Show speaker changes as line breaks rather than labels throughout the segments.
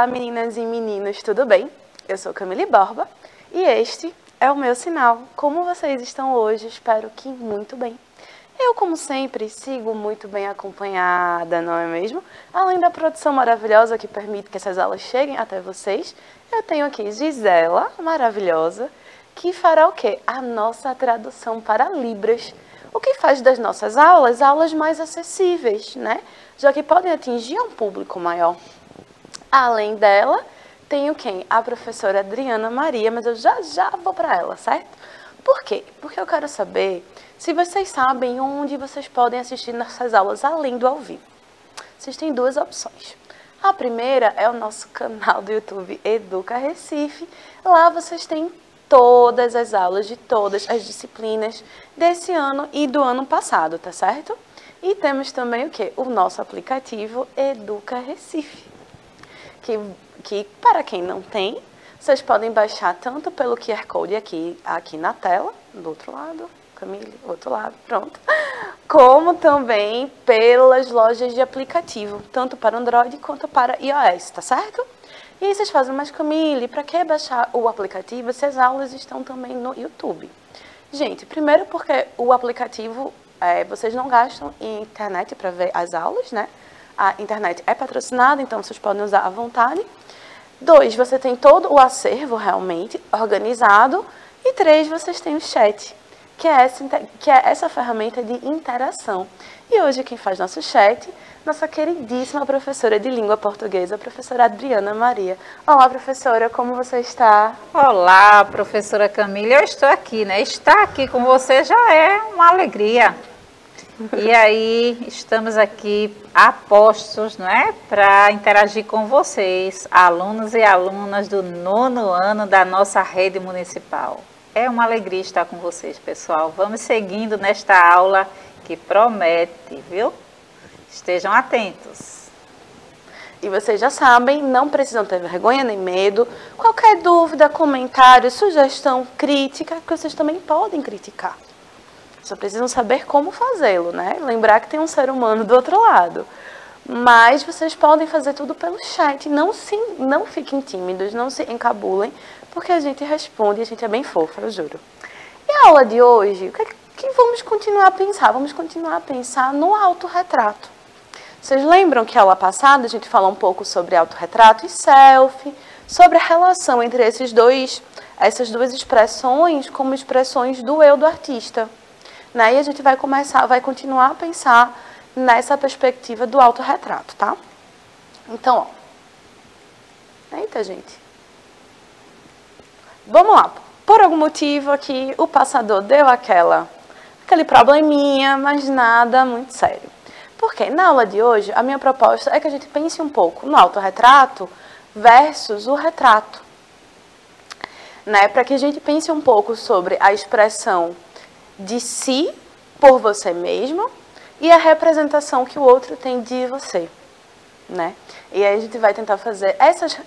Olá, meninas e meninos, tudo bem? Eu sou Camille Borba e este é o meu sinal. Como vocês estão hoje? Espero que muito bem. Eu, como sempre, sigo muito bem acompanhada, não é mesmo? Além da produção maravilhosa que permite que essas aulas cheguem até vocês, eu tenho aqui Gisela, maravilhosa, que fará o quê? A nossa tradução para Libras. O que faz das nossas aulas, aulas mais acessíveis, né? Já que podem atingir um público maior. Além dela, tenho quem? A professora Adriana Maria, mas eu já vou para ela, certo? Por quê? Porque eu quero saber se vocês sabem onde vocês podem assistir nessas aulas além do ao vivo. Vocês têm duas opções. A primeira é o nosso canal do YouTube Educa Recife. Lá vocês têm todas as aulas de todas as disciplinas desse ano e do ano passado, tá certo? E temos também o quê? O nosso aplicativo Educa Recife, que para quem não tem, vocês podem baixar tanto pelo QR Code aqui na tela, do outro lado, Camille, outro lado, pronto, como também pelas lojas de aplicativo, tanto para Android quanto para iOS, tá certo? E aí vocês fazem, mas Camille, para que baixar o aplicativo se as aulas estão também no YouTube? Gente, primeiro porque o aplicativo, vocês não gastam em internet para ver as aulas, né? A internet é patrocinada, então vocês podem usar à vontade. 2, você tem todo o acervo realmente organizado. E 3, vocês têm o chat, que é essa ferramenta de interação. E hoje quem faz nosso chat, nossa queridíssima professora de língua portuguesa, a professora Adriana Maria. Olá, professora, como você está?
Olá, professora Camille, eu estou aqui, né? Estar aqui com você já é uma alegria. E aí, estamos aqui a postos, não é? Para interagir com vocês, alunos e alunas do 9º ano da nossa rede municipal. É uma alegria estar com vocês, pessoal. Vamos seguindo nesta aula que promete, viu? Estejam atentos.
E vocês já sabem, não precisam ter vergonha nem medo. Qualquer dúvida, comentário, sugestão, crítica, que vocês também podem criticar. Só precisam saber como fazê-lo, né? Lembrar que tem um ser humano do outro lado. Mas vocês podem fazer tudo pelo chat. Não fiquem tímidos, não se encabulem, porque a gente responde e a gente é bem fofa, eu juro. E a aula de hoje, o que vamos continuar a pensar? Vamos continuar a pensar no autorretrato. Vocês lembram que a aula passada a gente falou um pouco sobre autorretrato e selfie, sobre a relação entre essas duas expressões como expressões do eu do artista. Né? E a gente vai continuar a pensar nessa perspectiva do autorretrato, tá? Então, ó. Eita, gente. Vamos lá. Por algum motivo aqui, o passador deu aquele probleminha, mas nada muito sério. Porque na aula de hoje, a minha proposta é que a gente pense um pouco no autorretrato versus o retrato. Né? Para que a gente pense um pouco sobre a expressão de si por você mesmo e a representação que o outro tem de você, né? E aí a gente vai tentar fazer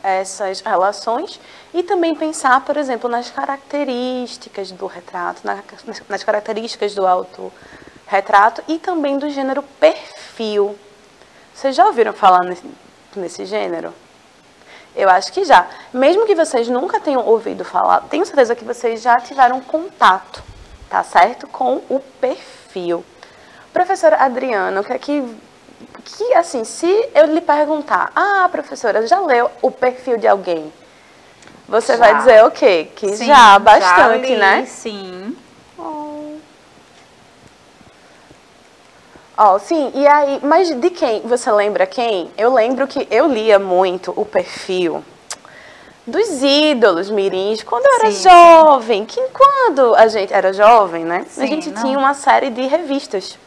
essas relações e também pensar, por exemplo, nas características do retrato, nas características do autorretrato e também do gênero perfil. Vocês já ouviram falar nesse gênero? Eu acho que já. Mesmo que vocês nunca tenham ouvido falar, tenho certeza que vocês já tiveram contato, tá certo? Com o perfil. Professora Adriana, assim, se eu lhe perguntar, professora, já leu o perfil de alguém? Você vai dizer o quê? Que sim, já, bastante,
já li,
né?
Sim.
Sim, e aí, mas de quem? Você lembra quem? Eu lembro que eu lia muito o perfil dos ídolos mirins, quando eu era jovem, quando a gente era jovem, né? A gente tinha uma série de revistas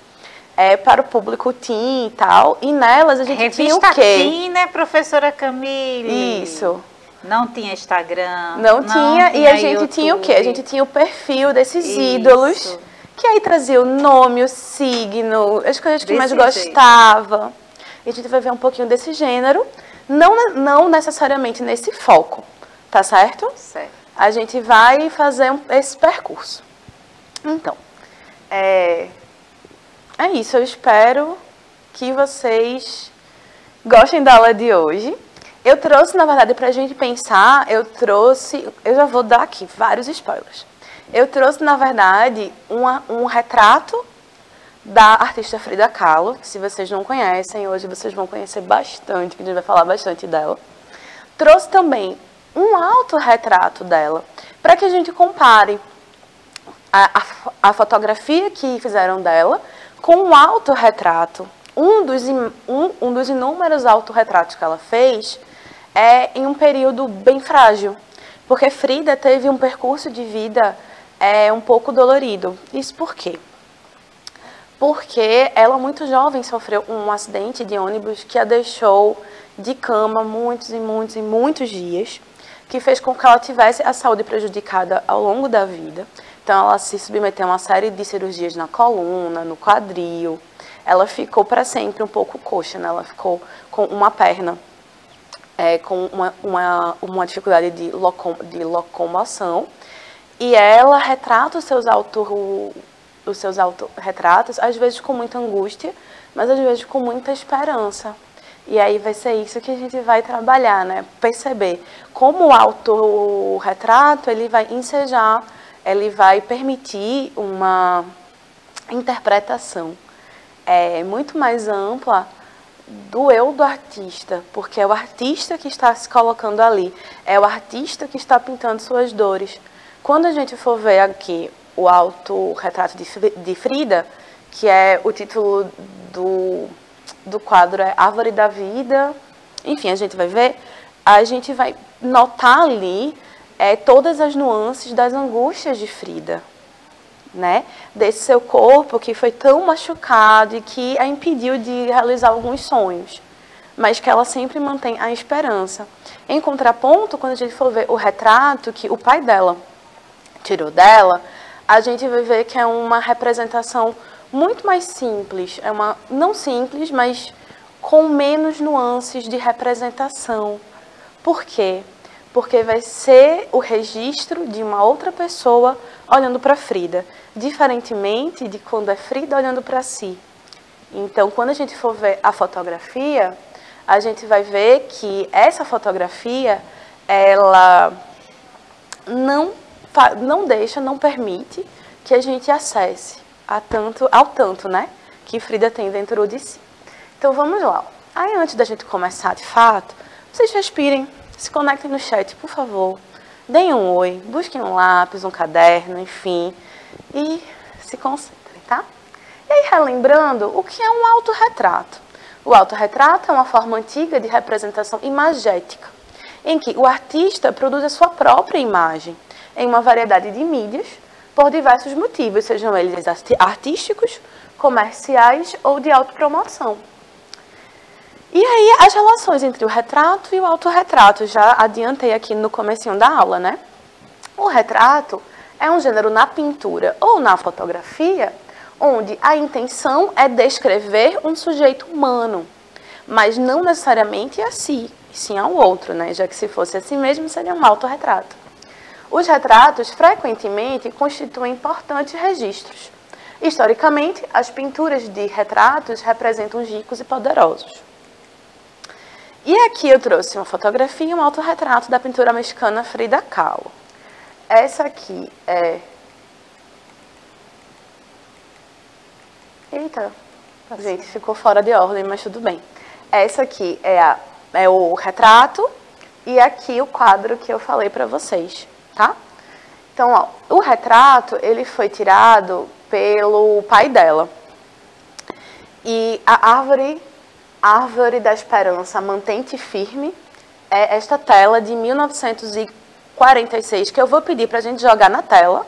para o público teen e tal, e nelas a gente tinha o quê?
Revista teen, né, professora Camille?
Isso.
Não tinha Instagram.
Não tinha, e a gente YouTube. Tinha o quê? A gente tinha o perfil desses ídolos, que aí trazia o nome, o signo, as coisas que mais gostava. E a gente vai ver um pouquinho desse gênero. Não necessariamente nesse foco, tá certo?
Certo.
A gente vai fazer esse percurso. Então, é isso. Eu espero que vocês gostem da aula de hoje. Eu trouxe, na verdade, para a gente pensar, eu já vou dar aqui vários spoilers. Eu trouxe, na verdade, um retrato da artista Frida Kahlo, que se vocês não conhecem, hoje vocês vão conhecer bastante, que a gente vai falar bastante dela. Trouxe também um autorretrato dela, para que a gente compare a fotografia que fizeram dela com um autorretrato. Um dos inúmeros autorretratos que ela fez é em um período bem frágil, porque Frida teve um percurso de vida um pouco dolorido. Isso por quê? Porque ela, muito jovem, sofreu um acidente de ônibus que a deixou de cama muitos e muitos e muitos dias, que fez com que ela tivesse a saúde prejudicada ao longo da vida. Então, ela se submeteu a uma série de cirurgias na coluna, no quadril. Ela ficou para sempre um pouco coxa, né? Ela ficou com uma perna, com uma dificuldade de locomoção. E ela retrata os seus autorretratos, às vezes com muita angústia, mas às vezes com muita esperança. E aí vai ser isso que a gente vai trabalhar, né? Perceber como o autorretrato, ele vai ensejar, ele vai permitir uma interpretação muito mais ampla do eu do artista, porque é o artista que está se colocando ali, é o artista que está pintando suas dores. Quando a gente for ver aqui o autorretrato de Frida, que é o título do quadro é Árvore da Vida, enfim, a gente vai notar ali todas as nuances das angústias de Frida, né? Desse seu corpo que foi tão machucado e que a impediu de realizar alguns sonhos, mas que ela sempre mantém a esperança. Em contraponto, quando a gente for ver o retrato que o pai dela tirou dela, a gente vai ver que é uma representação muito mais simples, não simples, mas com menos nuances de representação. Por quê? Porque vai ser o registro de uma outra pessoa olhando para Frida, diferentemente de quando é Frida olhando para si. Então, quando a gente for ver a fotografia, a gente vai ver que essa fotografia, ela não permite que a gente acesse ao tanto, né, que Frida tem dentro de si. Então, vamos lá. Aí, antes da gente começar, de fato, vocês respirem, se conectem no chat, por favor. Deem um oi, busquem um lápis, um caderno, enfim, e se concentrem, tá? E aí, relembrando, o que é um autorretrato? O autorretrato é uma forma antiga de representação imagética, em que o artista produz a sua própria imagem em uma variedade de mídias, por diversos motivos, sejam eles artísticos, comerciais ou de autopromoção. E aí, as relações entre o retrato e o autorretrato, já adiantei aqui no comecinho da aula, né? O retrato é um gênero na pintura ou na fotografia, onde a intenção é descrever um sujeito humano, mas não necessariamente a si, e sim ao outro, né? Já que se fosse a si mesmo, seria um autorretrato. Os retratos, frequentemente, constituem importantes registros. Historicamente, as pinturas de retratos representam os ricos e poderosos. E aqui eu trouxe uma fotografia e um autorretrato da pintora mexicana Frida Kahlo. Essa aqui é... Eita, gente, ficou fora de ordem, mas tudo bem. Essa aqui é o retrato e aqui o quadro que eu falei para vocês. Tá? Então, ó, o retrato, ele foi tirado pelo pai dela. E a Árvore da Esperança, Mantém-te Firme, é esta tela de 1946, que eu vou pedir pra gente jogar na tela.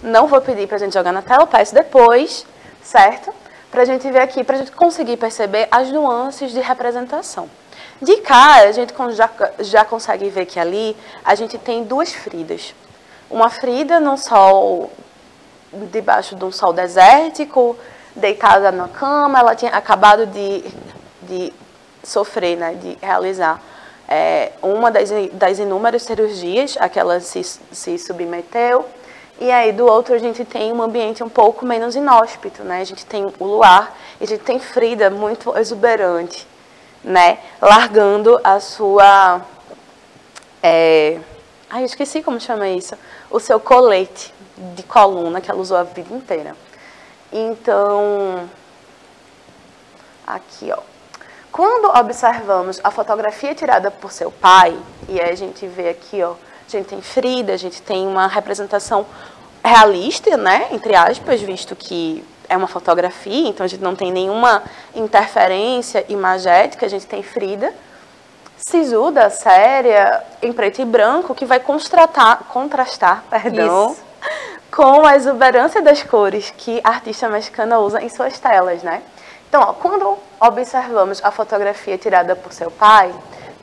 Não vou pedir pra gente jogar na tela, peço depois, certo? Pra gente ver aqui, pra gente conseguir perceber as nuances de representação. De cara, a gente já consegue ver que ali a gente tem duas Fridas. Uma Frida num sol, debaixo de um sol desértico, deitada na cama. Ela tinha acabado de sofrer, né, de realizar uma das inúmeras cirurgias a que ela se submeteu. E aí, do outro, a gente tem um ambiente um pouco menos inóspito, né? A gente tem o luar e a gente tem Frida muito exuberante. né, largando a sua... eu esqueci como chama isso. O seu colete de coluna que ela usou a vida inteira. Então, aqui, ó. Quando observamos a fotografia tirada por seu pai, e aí a gente vê aqui, ó, a gente tem Frida, a gente tem uma representação realista, né, entre aspas, visto que é uma fotografia, então a gente não tem nenhuma interferência imagética, a gente tem Frida, sisuda, séria, em preto e branco, que vai contrastar, com a exuberância das cores que a artista mexicana usa em suas telas, né? Então, ó, quando observamos a fotografia tirada por seu pai,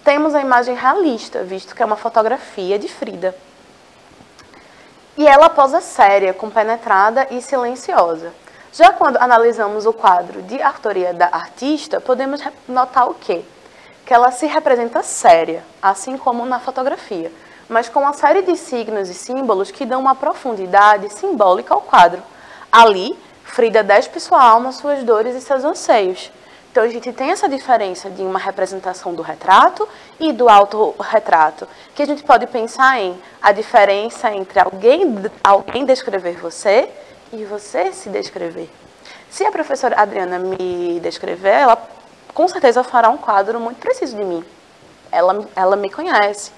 temos a imagem realista, visto que é uma fotografia de Frida. E ela posa séria, compenetrada e silenciosa. Já quando analisamos o quadro de autoria da artista, podemos notar o quê? Que ela se representa séria, assim como na fotografia, mas com uma série de signos e símbolos que dão uma profundidade simbólica ao quadro. Ali, Frida despe sua alma, suas dores e seus anseios. Então, a gente tem essa diferença de uma representação do retrato e do autorretrato, que a gente pode pensar em a diferença entre alguém descrever você e você se descrever. Se a professora Adriana me descrever, ela com certeza fará um quadro muito preciso de mim. Ela me conhece.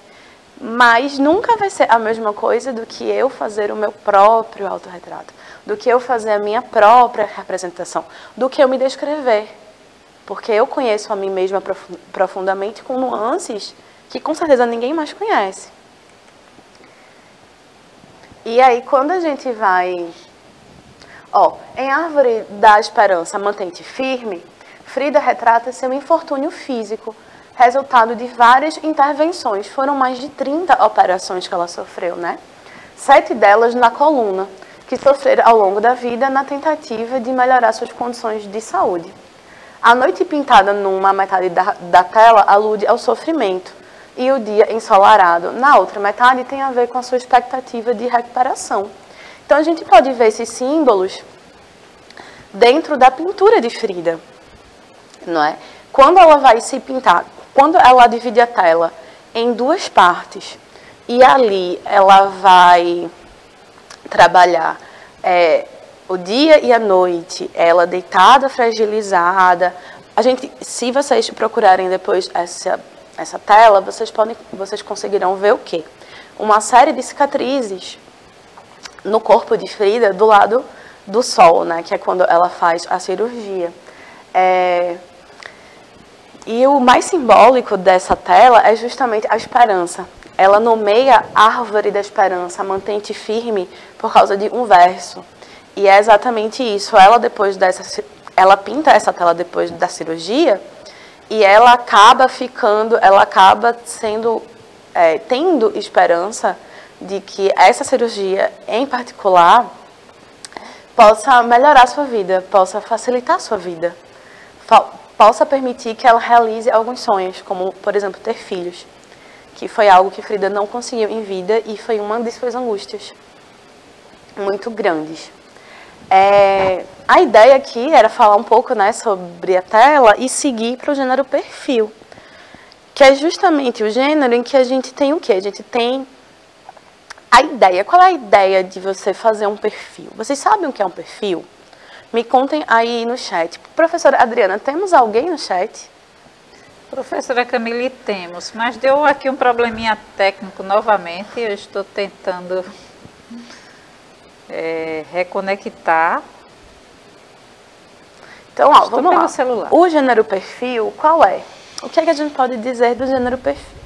Mas nunca vai ser a mesma coisa do que eu fazer o meu próprio autorretrato, do que eu fazer a minha própria representação, do que eu me descrever. Porque eu conheço a mim mesma profundamente com nuances que com certeza ninguém mais conhece. E aí, quando a gente vai... em Árvore da Esperança, Mantente Firme, Frida retrata seu infortúnio físico, resultado de várias intervenções. Foram mais de 30 operações que ela sofreu, né? 7 delas na coluna, que sofreram ao longo da vida na tentativa de melhorar suas condições de saúde. A noite pintada numa metade da tela alude ao sofrimento e o dia ensolarado, na outra metade, tem a ver com a sua expectativa de recuperação. Então, a gente pode ver esses símbolos dentro da pintura de Frida, não é? Quando ela vai se pintar, quando ela divide a tela em 2 partes e ali ela vai trabalhar o dia e a noite, ela deitada, fragilizada. Se vocês procurarem depois essa tela, vocês conseguirão ver o quê? Uma série de cicatrizes no corpo de Frida do lado do sol, né? Que é quando ela faz a cirurgia. E o mais simbólico dessa tela é justamente a esperança. Ela nomeia Árvore da Esperança, Mantente Firme, por causa de um verso. E é exatamente isso. Ela pinta essa tela depois da cirurgia e ela acaba tendo esperança de que essa cirurgia, em particular, possa melhorar a sua vida, possa facilitar a sua vida, possa permitir que ela realize alguns sonhos, como, por exemplo, ter filhos, que foi algo que Frida não conseguiu em vida e foi uma de suas angústias muito grandes. A ideia aqui era falar um pouco, né, sobre a tela e seguir para o gênero perfil, que é justamente o gênero em que a gente tem o quê? A gente tem a ideia. Qual é a ideia de você fazer um perfil? Vocês sabem o que é um perfil? Me contem aí no chat. Professora Adriana, temos alguém no chat?
Professora Camille, temos, mas deu aqui um probleminha técnico novamente. Eu estou tentando reconectar.
Então, vamos lá. Celular. O gênero perfil, qual é? O que é que a gente pode dizer do gênero perfil?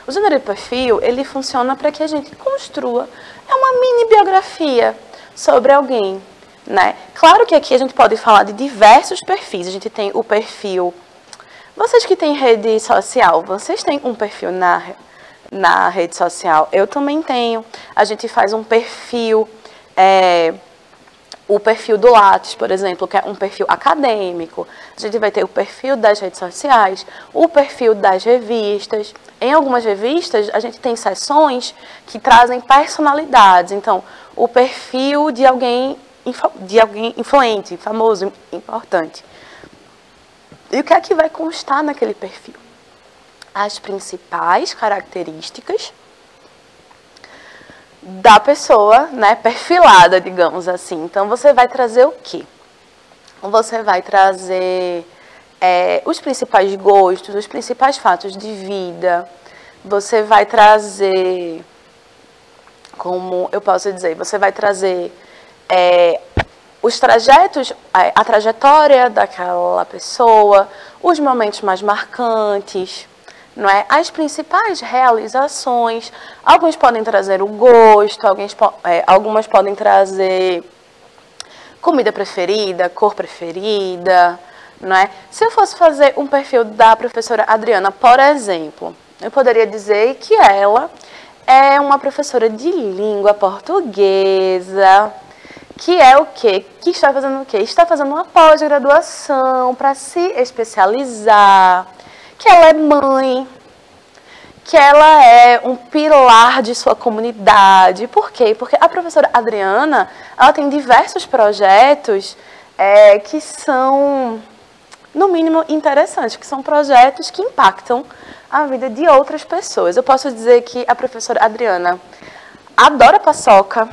O gênero perfil, ele funciona para que a gente construa uma mini biografia sobre alguém, né? Claro que aqui a gente pode falar de diversos perfis. A gente tem o perfil... Vocês que têm rede social, vocês têm um perfil na rede social? Eu também tenho. A gente faz um perfil... o perfil do Lattes, por exemplo, que é um perfil acadêmico. A gente vai ter o perfil das redes sociais, o perfil das revistas. Em algumas revistas, a gente tem seções que trazem personalidades. Então, o perfil de alguém influente, famoso, importante. E o que é que vai constar naquele perfil? As principais características da pessoa, né, perfilada, digamos assim. Então, você vai trazer o quê? Você vai trazer os principais gostos, os principais fatos de vida. Você vai trazer, como eu posso dizer, você vai trazer os trajetos, a trajetória daquela pessoa, os momentos mais marcantes, não é? As principais realizações. Alguns podem trazer o gosto, algumas podem trazer comida preferida, cor preferida, não é? Se eu fosse fazer um perfil da professora Adriana, por exemplo, eu poderia dizer que ela é uma professora de língua portuguesa, que é o quê? Que está fazendo o quê? Está fazendo uma pós-graduação para se especializar, que ela é mãe, que ela é um pilar de sua comunidade. Por quê? Porque a professora Adriana, ela tem diversos projetos que são, no mínimo, interessantes, que são projetos que impactam a vida de outras pessoas. Eu posso dizer que a professora Adriana adora paçoca,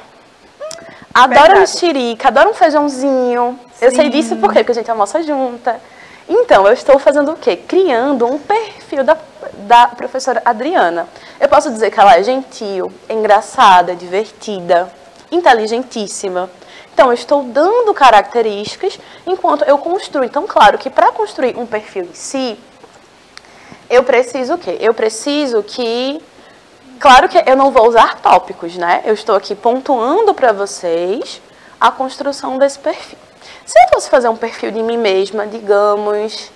adora mexerica, adora um feijãozinho. Sim. Eu sei disso por quê? Porque a gente almoça junta. Então, eu estou fazendo o quê? Criando um perfil da professora Adriana. Eu posso dizer que ela é gentil, engraçada, divertida, inteligentíssima. Então, eu estou dando características enquanto eu construo. Então, claro que para construir um perfil em si, eu preciso o quê? Eu preciso que... Claro que eu não vou usar tópicos, né? Eu estou aqui pontuando para vocês a construção desse perfil. Se eu fosse fazer um perfil de mim mesma, digamos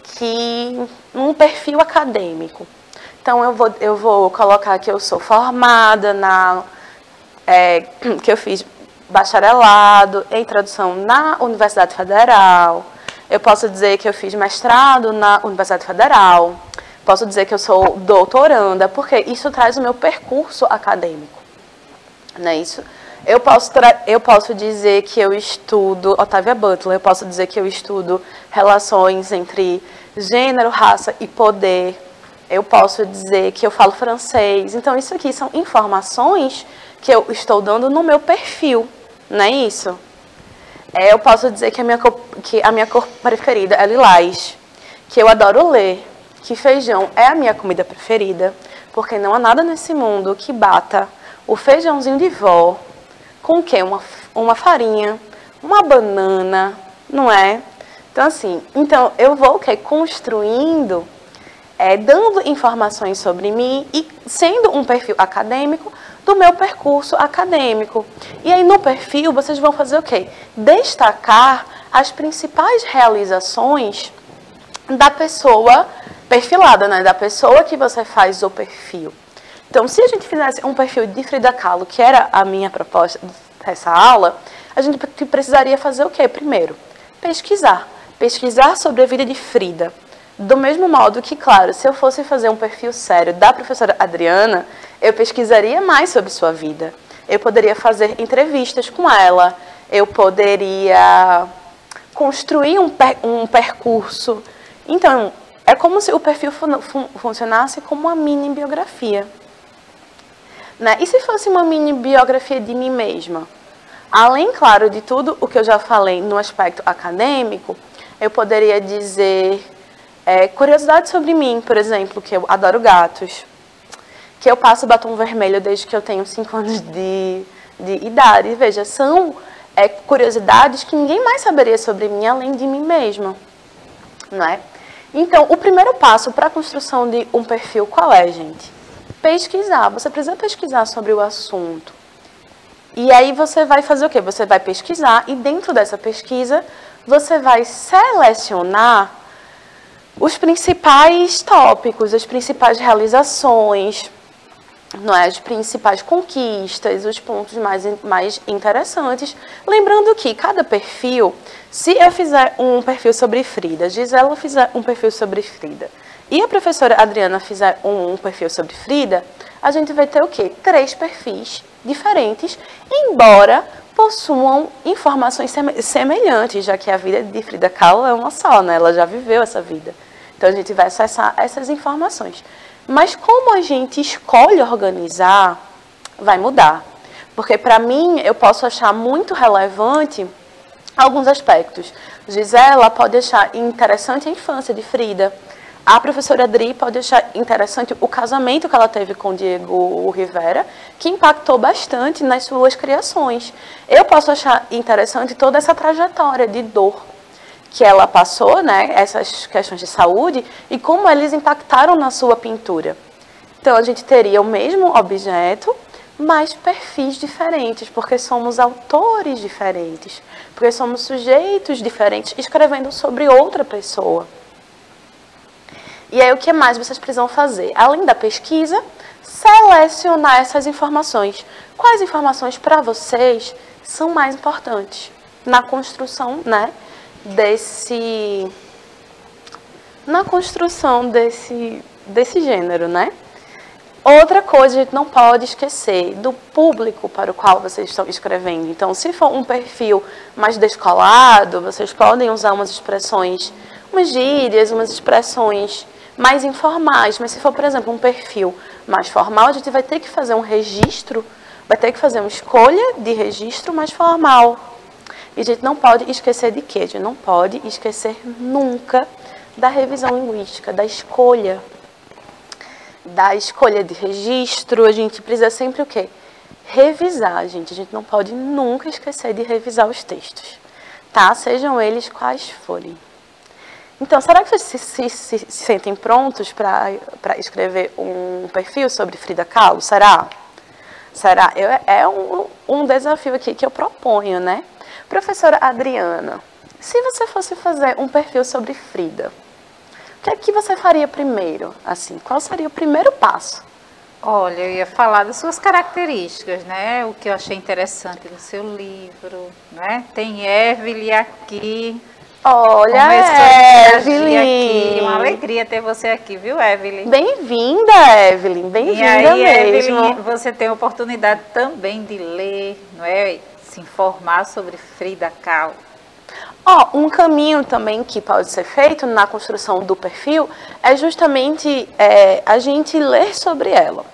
que um perfil acadêmico. Então, eu vou colocar que eu sou formada que eu fiz bacharelado em tradução na Universidade Federal. Eu posso dizer que eu fiz mestrado na Universidade Federal. Posso dizer que eu sou doutoranda, porque isso traz o meu percurso acadêmico. Não é isso? Eu posso dizer que eu estudo Octavia Butler, eu posso dizer que eu estudo relações entre gênero, raça e poder. Eu posso dizer que eu falo francês. Então, isso aqui são informações que eu estou dando no meu perfil, não é isso? Eu posso dizer que a minha cor preferida é lilás, que eu adoro ler, que feijão é a minha comida preferida, porque não há nada nesse mundo que bata o feijãozinho de vó com o quê? Uma farinha, uma banana, não é? Então, assim, eu vou o quê? Construindo, dando informações sobre mim e sendo um perfil acadêmico do meu percurso acadêmico. E aí, no perfil, vocês vão fazer o quê? Destacar as principais realizações da pessoa perfilada, né? Da pessoa que você faz o perfil. Então, se a gente fizesse um perfil de Frida Kahlo, que era a minha proposta dessa aula, a gente precisaria fazer o quê? Primeiro, pesquisar. Pesquisar sobre a vida de Frida. Do mesmo modo que, claro, se eu fosse fazer um perfil sério da professora Adriana, eu pesquisaria mais sobre sua vida. Eu poderia fazer entrevistas com ela, eu poderia construir um percurso. Então, é como se o perfil funcionasse como uma mini biografia. Né? E se fosse uma mini biografia de mim mesma? Além, claro, de tudo o que eu já falei no aspecto acadêmico, eu poderia dizer curiosidades sobre mim, por exemplo, que eu adoro gatos, que eu passo batom vermelho desde que eu tenho 5 anos de idade. Veja, são curiosidades que ninguém mais saberia sobre mim além de mim mesma. Não é? Então, o primeiro passo para a construção de um perfil qual é, gente? Pesquisar. Você precisa pesquisar sobre o assunto. E aí você vai fazer o quê? Você vai pesquisar e dentro dessa pesquisa você vai selecionar os principais tópicos, as principais realizações, não é? As principais conquistas, os pontos mais interessantes. Lembrando que cada perfil, se eu fizer um perfil sobre Frida, Gisela fizer um perfil sobre Frida, e a professora Adriana fizer um perfil sobre Frida, a gente vai ter o quê? 3 perfis diferentes, embora possuam informações semelhantes, já que a vida de Frida Kahlo é uma só, né? Ela já viveu essa vida. Então, a gente vai acessar essas informações. Mas como a gente escolhe organizar, vai mudar. Porque, para mim, eu posso achar muito relevante alguns aspectos. Gisela pode achar interessante a infância de Frida. A professora Adri pode achar interessante o casamento que ela teve com Diego Rivera, que impactou bastante nas suas criações. Eu posso achar interessante toda essa trajetória de dor que ela passou, né, essas questões de saúde, e como eles impactaram na sua pintura. Então, a gente teria o mesmo objeto, mas perfis diferentes, porque somos autores diferentes, porque somos sujeitos diferentes escrevendo sobre outra pessoa. E aí, o que mais vocês precisam fazer? Além da pesquisa, selecionar essas informações. Quais informações para vocês são mais importantes na construção, né, desse gênero, né? Outra coisa, a gente não pode esquecer do público para o qual vocês estão escrevendo. Então, se for um perfil mais descolado, vocês podem usar umas expressões, umas gírias, umas expressões mais informais. Mas se for, por exemplo, um perfil mais formal, a gente vai ter que fazer um registro, vai ter que fazer uma escolha de registro mais formal. E a gente não pode esquecer de quê? A gente não pode esquecer nunca da revisão linguística, da escolha de registro. A gente precisa sempre o quê? Revisar, gente. A gente não pode nunca esquecer de revisar os textos, tá? Sejam eles quais forem. Então, será que vocês se sentem prontos para escrever um perfil sobre Frida Kahlo? Será? Será? É um desafio aqui que eu proponho, né? Professora Adriana, se você fosse fazer um perfil sobre Frida, o que é que você faria primeiro? Assim, qual seria o primeiro passo?
Olha, eu ia falar das suas características, né? O que eu achei interessante no seu livro, né? Tem Evelyn aqui.
Olha, Evelyn!
Aqui. Uma alegria ter você aqui, viu, Evelyn?
Bem-vinda, Evelyn. Bem-vinda mesmo.
Evelyn, você tem a oportunidade também de ler, não é? Se informar sobre Frida Kahlo.
Um caminho também que pode ser feito na construção do perfil é justamente a gente ler sobre ela.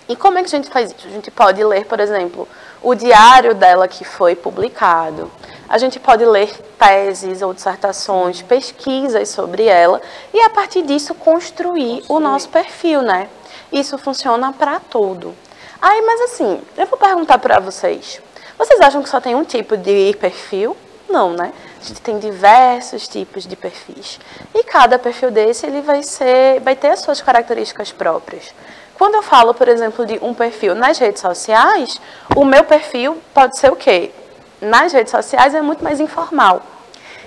E como é que a gente faz isso? A gente pode ler, por exemplo, o diário dela que foi publicado. A gente pode ler teses ou dissertações, pesquisas sobre ela e, a partir disso, construir o nosso perfil, né? Isso funciona para tudo. Mas assim, eu vou perguntar para vocês. Vocês acham que só tem um tipo de perfil? Não, né? A gente tem diversos tipos de perfis. E cada perfil desse ele vai ter as suas características próprias. Quando eu falo, por exemplo, de um perfil nas redes sociais, o meu perfil pode ser o quê? Nas redes sociais é muito mais informal.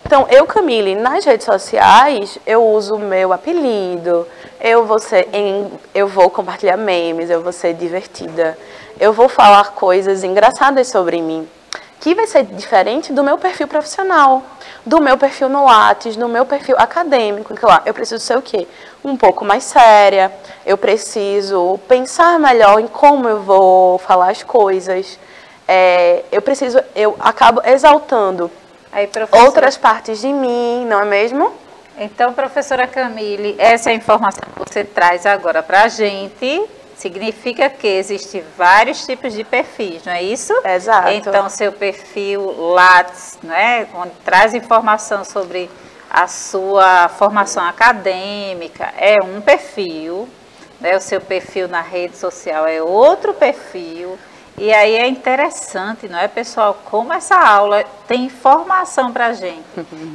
Então, Camille, nas redes sociais, eu uso o meu apelido, eu vou compartilhar memes, eu vou ser divertida, eu vou falar coisas engraçadas sobre mim, que vai ser diferente do meu perfil profissional, do meu perfil no Lattes, do meu perfil acadêmico. Então, eu preciso ser o quê? Um pouco mais séria, eu preciso pensar melhor em como eu vou falar as coisas, eu acabo exaltando outras partes de mim, não é mesmo?
Então, professora Camille, essa é a informação que você traz agora para a gente. Significa que existem vários tipos de perfis, não é isso?
Exato.
Então, seu perfil Lattes, né, onde traz informação sobre a sua formação acadêmica, é um perfil, né? O seu perfil na rede social é outro perfil. E aí é interessante, não é, pessoal, como essa aula tem informação para a gente.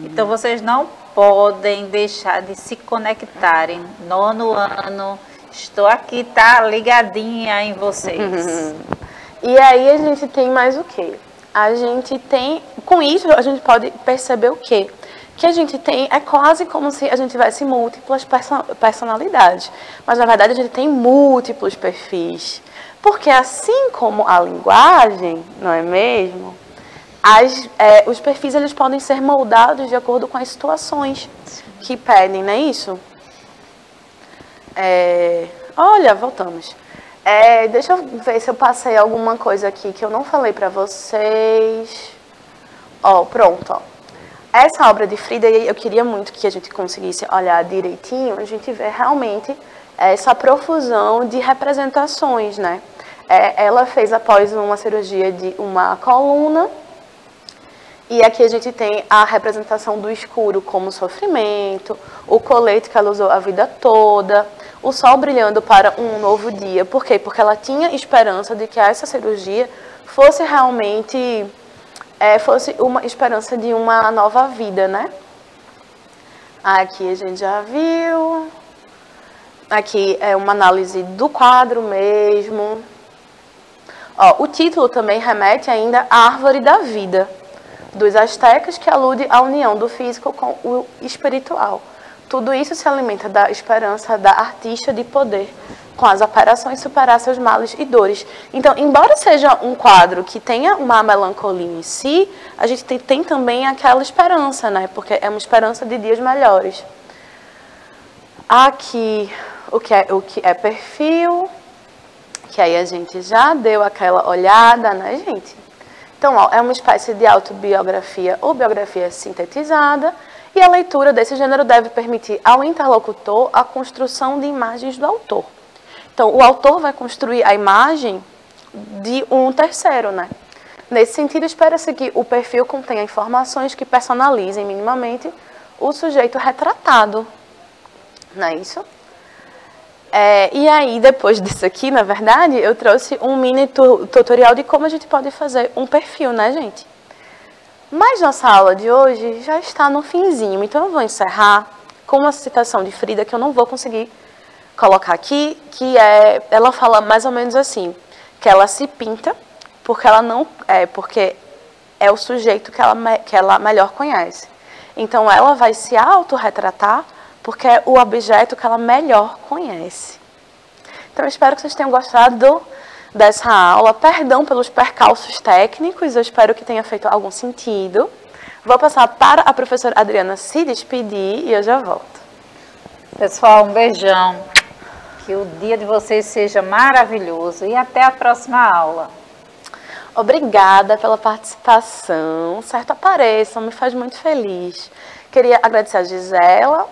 Então, vocês não podem deixar de se conectarem. 9º ano, estou aqui, tá ligadinha em vocês.
E aí a gente tem mais o quê? Com isso, a gente pode perceber o quê? Que a gente tem, é quase como se a gente tivesse múltiplas personalidades. Mas, na verdade, a gente tem múltiplos perfis. Porque assim como a linguagem, não é mesmo? Os perfis eles podem ser moldados de acordo com as situações que pedem, não é isso? Olha, voltamos. Deixa eu ver se eu passei alguma coisa aqui que eu não falei pra vocês. Ó, pronto, ó. Essa obra de Frida, eu queria muito que a gente conseguisse olhar direitinho, a gente vê realmente essa profusão de representações, né? Ela fez após uma cirurgia de uma coluna, e aqui a gente tem a representação do escuro como sofrimento, o colete que ela usou a vida toda, o sol brilhando para um novo dia. Por quê? Porque ela tinha esperança de que essa cirurgia fosse realmente... fosse uma esperança de uma nova vida, né? Aqui a gente já viu. Aqui é uma análise do quadro mesmo. Ó, o título também remete ainda à árvore da vida dos astecas, que alude à união do físico com o espiritual. Tudo isso se alimenta da esperança da artista de poder, com as operações, superar seus males e dores. Então, embora seja um quadro que tenha uma melancolia em si, a gente tem também aquela esperança, né? Porque é uma esperança de dias melhores. Aqui, o que é perfil, que aí a gente já deu aquela olhada, né, gente? Então, ó, é uma espécie de autobiografia ou biografia sintetizada, e a leitura desse gênero deve permitir ao interlocutor a construção de imagens do autor. Então, o autor vai construir a imagem de um terceiro, né? Nesse sentido, espera-se que o perfil contenha informações que personalizem minimamente o sujeito retratado. Não é isso? E aí, depois disso aqui, na verdade, eu trouxe um mini tutorial de como a gente pode fazer um perfil, né, gente? Mas nossa aula de hoje já está no finzinho, então eu vou encerrar com uma citação de Frida que eu não vou conseguir colocar aqui, que ela fala mais ou menos assim, que ela se pinta porque ela não porque é o sujeito que ela melhor conhece. Então ela vai se autorretratar porque é o objeto que ela melhor conhece. Então eu espero que vocês tenham gostado dessa aula. Perdão pelos percalços técnicos, eu espero que tenha feito algum sentido. Vou passar para a professora Adriana se despedir e eu já volto.
Pessoal, um beijão. Que o dia de vocês seja maravilhoso e até a próxima aula.
Obrigada pela participação. Certo, apareçam, me faz muito feliz. Queria agradecer a Gisela,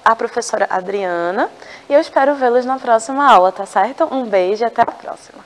a professora Adriana, e eu espero vê-los na próxima aula, tá certo? Um beijo e até a próxima.